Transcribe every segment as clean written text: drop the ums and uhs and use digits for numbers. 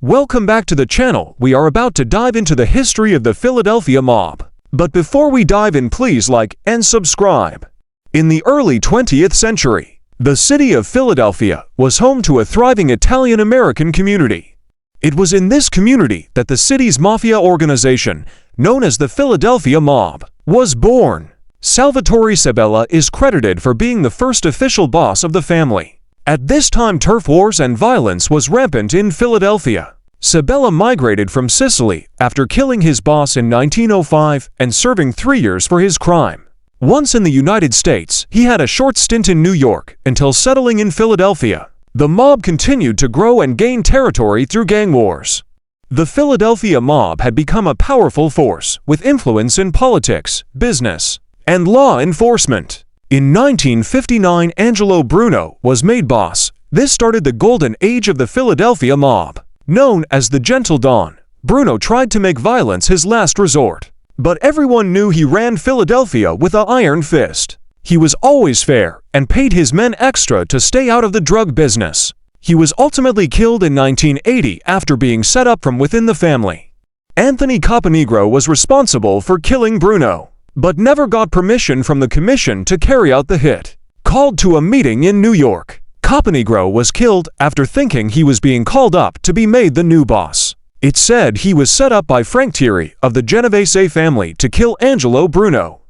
Welcome back to the channel. We are about to dive into the history of the Philadelphia mob. But before we dive in, please like and subscribe. In the early 20th century, the city of Philadelphia was home to a thriving Italian-American community. It was in this community that the city's mafia organization, known as the Philadelphia Mob, was born. Salvatore Sabella is credited for being the first official boss of the family. At this time, turf wars and violence was rampant in Philadelphia. Sabella migrated from Sicily after killing his boss in 1905 and serving 3 years for his crime. Once in the United States, he had a short stint in New York until settling in Philadelphia. The mob continued to grow and gain territory through gang wars. The Philadelphia mob had become a powerful force with influence in politics, business, and law enforcement. In 1959, Angelo Bruno was made boss. This started the golden age of the Philadelphia mob. Known as the Gentle Dawn, Bruno tried to make violence his last resort. But everyone knew he ran Philadelphia with an iron fist. He was always fair and paid his men extra to stay out of the drug business. He was ultimately killed in 1980 after being set up from within the family. Anthony Caponigro was responsible for killing Bruno, but never got permission from the commission to carry out the hit. Called to a meeting in New York, Caponigro was killed after thinking he was being called up to be made the new boss. It's said he was set up by Frank Thierry of the Genovese family to kill Angelo Bruno.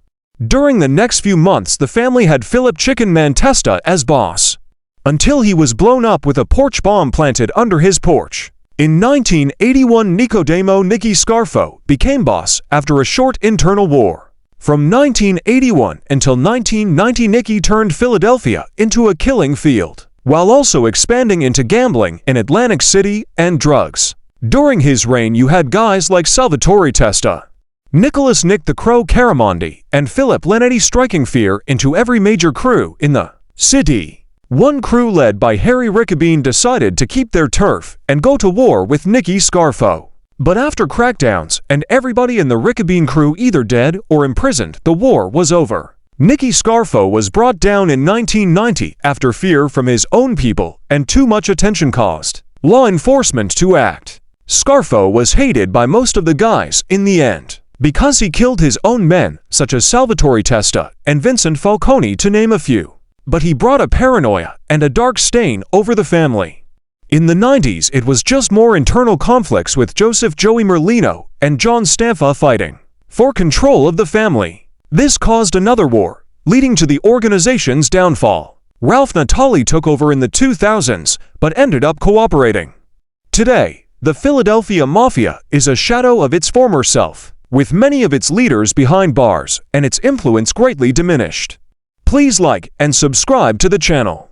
During the next few months, the family had Philip Chicken Mantesta as boss, until he was blown up with a porch bomb planted under his porch. In 1981, Nicodemo Nicky Scarfo became boss after a short internal war. From 1981 until 1990, Nicky turned Philadelphia into a killing field, while also expanding into gambling in Atlantic City and drugs. During his reign, you had guys like Salvatore Testa, Nicholas Nick the Crow Caramondi, and Philip Lenetti striking fear into every major crew in the city. One crew led by Harry Riccobene decided to keep their turf and go to war with Nicky Scarfo. But after crackdowns and everybody in the Riccobene crew either dead or imprisoned, the war was over. Nicky Scarfo was brought down in 1990 after fear from his own people and too much attention caused law enforcement to act. Scarfo was hated by most of the guys in the end because he killed his own men, such as Salvatore Testa and Vincent Falcone, to name a few. But he brought a paranoia and a dark stain over the family. In the 90s, it was just more internal conflicts with Joseph Joey Merlino and John Stampa fighting for control of the family. This caused another war, leading to the organization's downfall. Ralph Natali took over in the 2000s, but ended up cooperating. Today, the Philadelphia Mafia is a shadow of its former self, with many of its leaders behind bars and its influence greatly diminished. Please like and subscribe to the channel.